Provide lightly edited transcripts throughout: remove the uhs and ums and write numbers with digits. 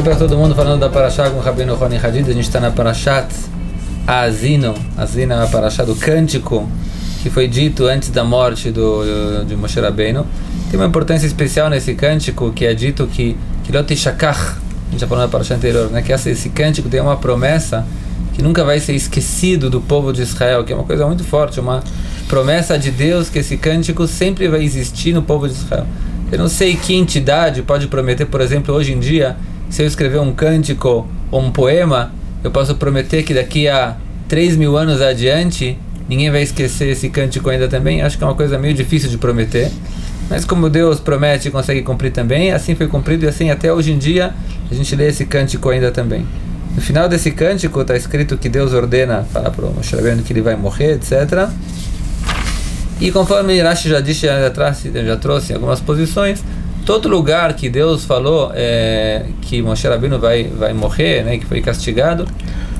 para todo mundo, falando da Parashá com o Rabbeinu Roni Hadid. A gente está na Parashat Azino. Azino é a Parashá do Cântico, que foi dito antes da morte de Moshe Rabbeinu. Tem uma importância especial nesse cântico, que é dito que Lot Shakach, a gente já falou na Parashá anterior, né? Que esse cântico tem uma promessa que nunca vai ser esquecido do povo de Israel, que é uma coisa muito forte, uma promessa de Deus que esse cântico sempre vai existir no povo de Israel. Eu não sei que entidade pode prometer, por exemplo, hoje em dia, se eu escrever um cântico ou um poema, eu posso prometer que daqui a 3.000 anos adiante, ninguém vai esquecer esse cântico ainda também. Acho que é uma coisa meio difícil de prometer. Mas como Deus promete e consegue cumprir também, assim foi cumprido e assim até hoje em dia a gente lê esse cântico ainda também. No final desse cântico está escrito que Deus ordena, fala para o Moshe Rabbeinu que ele vai morrer, etc. E conforme Rashi já disse, já trouxe algumas posições, todo lugar que Deus falou que Moshe Rabbeinu vai morrer, né, que foi castigado,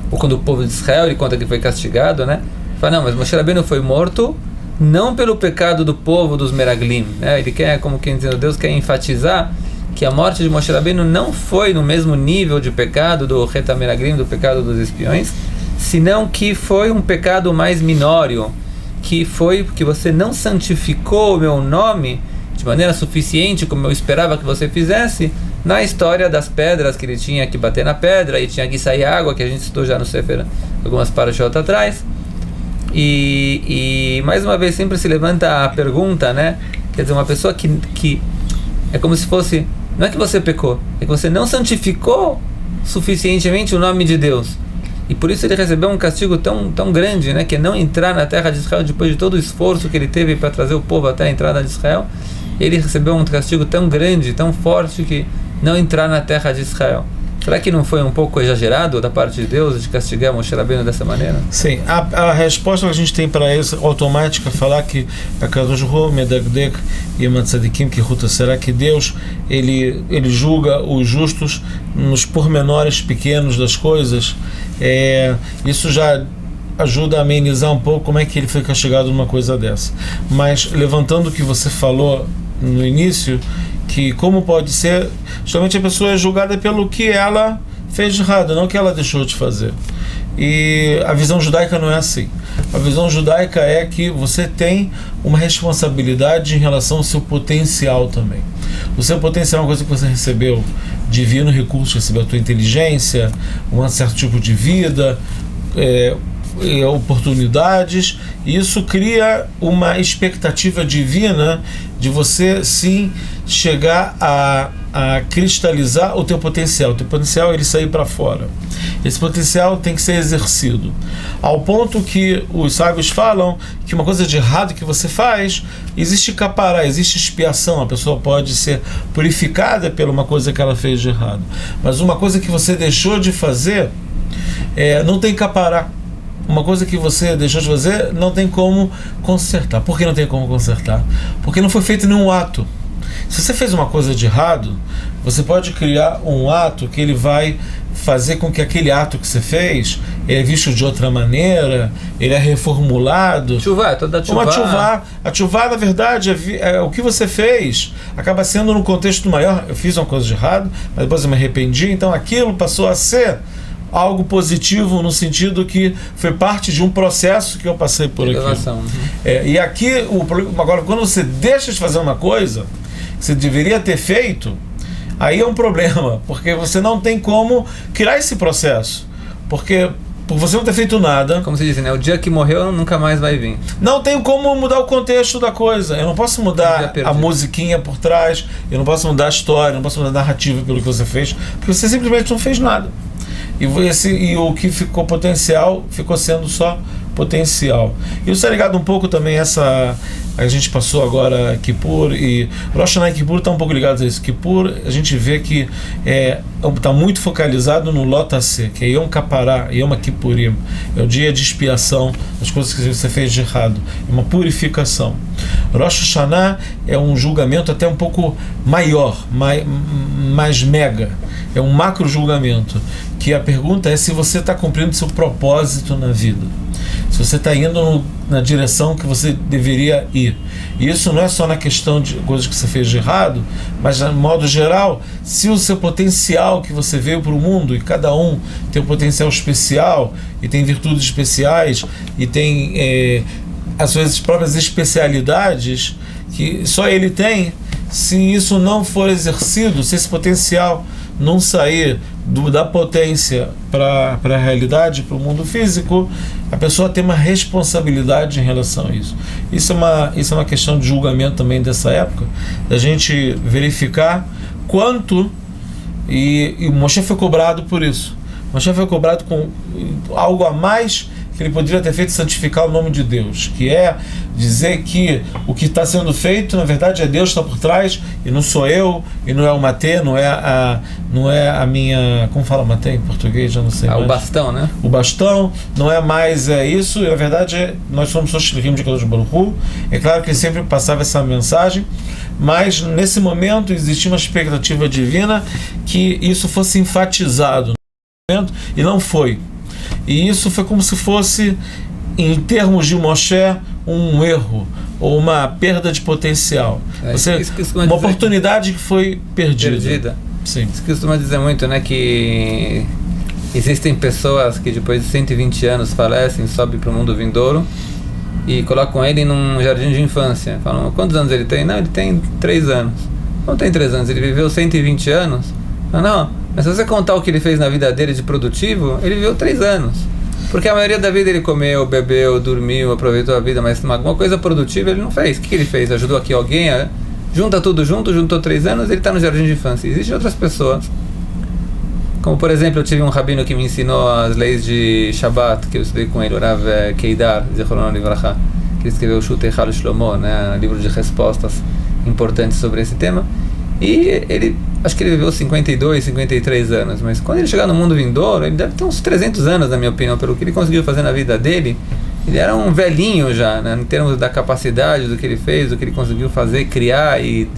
ou quando o povo de Israel ele conta que foi castigado, né, fala, não, mas Moshe Rabbeinu foi morto não pelo pecado do povo dos Meraglim, né, ele quer, como quem diz, Deus quer enfatizar que a morte de Moshe Rabbeinu não foi no mesmo nível de pecado do Reta Meraglim, do pecado dos espiões, senão que foi um pecado mais minório, que foi porque você não santificou o meu nome de maneira suficiente como eu esperava que você fizesse na história das pedras, que ele tinha que bater na pedra e tinha que sair água, que a gente estudou já no Sefer algumas parashot atrás. E mais uma vez sempre se levanta a pergunta, né? Quer dizer, uma pessoa que é como se fosse, não é que você pecou, é que você não santificou suficientemente o nome de Deus. E por isso ele recebeu um castigo tão grande, né? Que é não entrar na terra de Israel depois de todo o esforço que ele teve para trazer o povo até a entrada de Israel. Ele recebeu um castigo tão grande, tão forte, que não entrar na terra de Israel. Será que não foi um pouco exagerado da parte de Deus de castigar Moshe Rabbeinu dessa maneira? Sim, a resposta que a gente tem para isso automática, falar que a Kadosh Hu Medagdek e Matzadikim Kihuta, será que Deus ele julga os justos nos pormenores pequenos das coisas? Isso já ajuda a amenizar um pouco como é que ele foi castigado numa coisa dessa. Mas levantando o que você falou no início, que como pode ser, justamente a pessoa é julgada pelo que ela fez de errado, não o que ela deixou de fazer. E a visão judaica não é assim. A visão judaica é que você tem uma responsabilidade em relação ao seu potencial também. O seu potencial é uma coisa que você recebeu, divino recurso, recebeu a tua inteligência, um certo tipo de vida, oportunidades, e isso cria uma expectativa divina de você sim chegar a cristalizar o teu potencial. O teu potencial ele sair para fora. Esse potencial tem que ser exercido. Ao ponto que os sábios falam que uma coisa de errado que você faz, existe capará, existe expiação. A pessoa pode ser purificada por uma coisa que ela fez de errado. Mas uma coisa que você deixou de fazer, não tem capará. Uma coisa que você deixou de fazer não tem como consertar. Por que não tem como consertar? Porque não foi feito nenhum ato. Se você fez uma coisa de errado, você pode criar um ato que ele vai fazer com que aquele ato que você fez é visto de outra maneira, ele é reformulado. Tchuvá, toda tchuvá. Uma tchuvá. A tchuvá, na verdade, é o que você fez acaba sendo no contexto maior. Eu fiz uma coisa de errado, mas depois eu me arrependi, então aquilo passou a ser algo positivo no sentido que foi parte de um processo que eu passei por aqui. E aqui, agora, quando você deixa de fazer uma coisa que você deveria ter feito, aí é um problema, porque você não tem como criar esse processo. Porque por você não ter feito nada... Como se diz, né? O dia que morreu nunca mais vai vir. Não tenho como mudar o contexto da coisa. Eu não posso mudar a musiquinha por trás, eu não posso mudar a história, eu não posso mudar a narrativa pelo que você fez, porque você simplesmente não fez nada. E o que ficou potencial ficou sendo só potencial. E isso é ligado um pouco também a gente passou agora Kippur, e Rosh Hashanah e Kippur está um pouco ligado a isso. Kippur, a gente vê que está muito focalizado no Lotase, que é Yom Kapará, Yom Kippurim, é o dia de expiação das coisas que você fez de errado, é uma purificação. Rosh Hashanah é um julgamento até um pouco maior, mais mega, é um macro julgamento, que a pergunta é se você está cumprindo seu propósito na vida. se você está indo na direção que você deveria ir. E isso não é só na questão de coisas que você fez de errado, mas, de modo geral, se o seu potencial que você veio para o mundo, e cada um tem um potencial especial, e tem virtudes especiais, e tem as suas próprias especialidades, que só ele tem, se isso não for exercido, se esse potencial não sair da potência para a realidade, para o mundo físico, a pessoa tem uma responsabilidade em relação a isso. Isso é uma questão de julgamento também dessa época, da gente verificar quanto, e o Moshe foi cobrado por isso. O Moshe foi cobrado com algo a mais que ele poderia ter feito, santificar o nome de Deus, que é dizer que o que está sendo feito, na verdade, é Deus que está por trás, e não sou eu, e não é o matê, não é a minha, como fala matê em português, já não sei mais. O bastão, né? O bastão, não é mais isso, e na verdade nós somos só shlichim de Kadosh Baruch Hu. É claro que ele sempre passava essa mensagem, mas nesse momento existia uma expectativa divina que isso fosse enfatizado no momento, e não foi. E isso foi como se fosse, em termos de Moshe, um erro ou uma perda de potencial. Uma oportunidade que foi perdida. Sim. Isso costuma dizer muito, né, que existem pessoas que depois de 120 anos falecem, sobem para o mundo vindouro e colocam ele num jardim de infância. Falam, quantos anos ele tem? Não, ele tem 3 anos. Não tem 3 anos, ele viveu 120 anos. Não. Mas se você contar o que ele fez na vida dele de produtivo, ele viveu 3 anos. Porque a maioria da vida ele comeu, bebeu, dormiu, aproveitou a vida, mas alguma coisa produtiva ele não fez. O que ele fez? Ajudou aqui alguém? Junta tudo junto, juntou 3 anos, ele está no jardim de infância. Existem outras pessoas. Como, por exemplo, eu tive um rabino que me ensinou as leis de Shabbat, que eu estudei com ele, o Rav Keidar, Zichrono Livracha, que ele escreveu o Shutei Chal Shlomo, né, livro de respostas importantes sobre esse tema. E ele, acho que ele viveu 52, 53 anos, mas quando ele chegar no mundo vindouro, ele deve ter uns 300 anos, na minha opinião, pelo que ele conseguiu fazer na vida dele. Ele era um velhinho já, né, em termos da capacidade do que ele fez, do que ele conseguiu fazer, criar e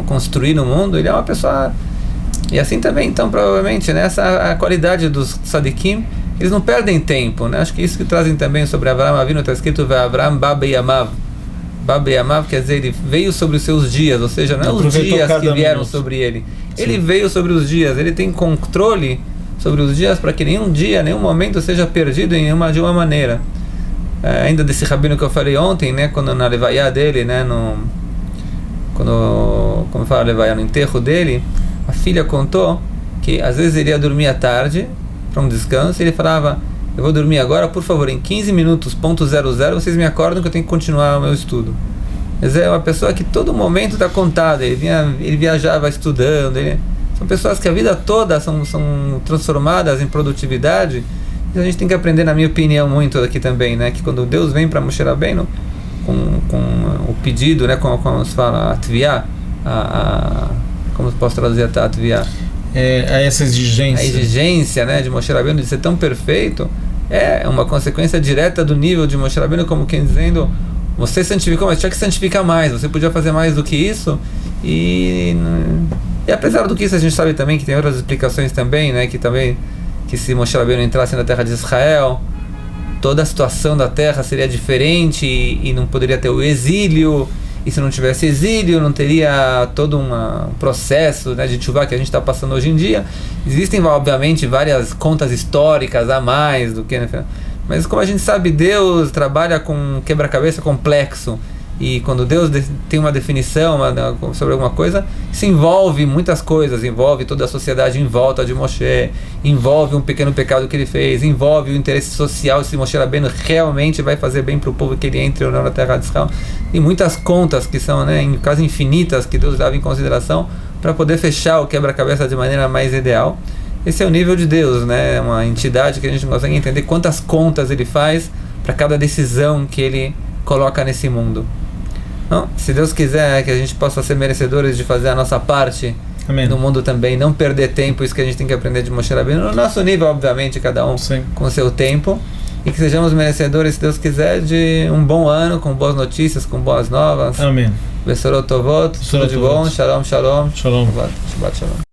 construir no mundo. Ele é uma pessoa... E assim também, então, provavelmente, né, a qualidade dos tzadikim, eles não perdem tempo, né? Acho que isso que trazem também sobre Avraham Avinu, está escrito Avraham Babeyamav. Babeyamav quer dizer, ele veio sobre os seus dias, ou seja, não é os dias que vieram sobre ele. Sim. Ele veio sobre os dias, ele tem controle sobre os dias para que nenhum dia, nenhum momento seja perdido de uma maneira. Ainda desse rabino que eu falei ontem, né, quando na levaiá dele, né, como fala levaiá, no enterro dele, a filha contou que às vezes ele ia dormir à tarde para um descanso e ele falava, eu vou dormir agora, por favor, em 15 minutos, ponto 00, vocês me acordam que eu tenho que continuar o meu estudo. Mas é uma pessoa que todo momento está contada, ele viajava estudando, são pessoas que a vida toda são transformadas em produtividade, e a gente tem que aprender, na minha opinião, muito aqui também, né, que quando Deus vem para Moshe Rabbeinu com o pedido, né, como se fala, a tviá, como posso traduzir a tviá? Essa exigência. A exigência, né, de Moshe Rabbeinu de ser tão perfeito é uma consequência direta do nível de Moshe Rabbeinu, como quem dizendo, você santificou, mas tinha que santificar mais, você podia fazer mais do que isso. E apesar do que isso, a gente sabe também que tem outras explicações também, né, que se Moshe Rabbeinu entrasse na terra de Israel, toda a situação da terra seria diferente e não poderia ter o exílio. E se não tivesse exílio, não teria todo um processo, né, de tshuva que a gente está passando hoje em dia. Existem, obviamente, várias contas históricas a mais do que... Mas como a gente sabe, Deus trabalha com um quebra-cabeça complexo. E quando Deus tem uma definição sobre alguma coisa, isso envolve muitas coisas, envolve toda a sociedade em volta de Moshe, envolve um pequeno pecado que ele fez, envolve o interesse social, se Moshe Rabbeinu realmente vai fazer bem para o povo que ele entre ou não na terra de Israel, e muitas contas que são, né, quase infinitas, que Deus leva em consideração para poder fechar o quebra-cabeça de maneira mais ideal. Esse é o nível de Deus, né? Uma entidade que a gente não consegue entender quantas contas ele faz para cada decisão que ele coloca nesse mundo. Então, se Deus quiser que a gente possa ser merecedores de fazer a nossa parte, amém, no mundo também, não perder tempo, isso que a gente tem que aprender de Moshe Rabbeinu, no nosso nível, obviamente, cada um, sim, com o seu tempo, e que sejamos merecedores, se Deus quiser, de um bom ano, com boas notícias, com boas novas. Amém. Besorot Tovot, tudo de bom, Shalom, Shalom. Shalom. Shabbat Shalom.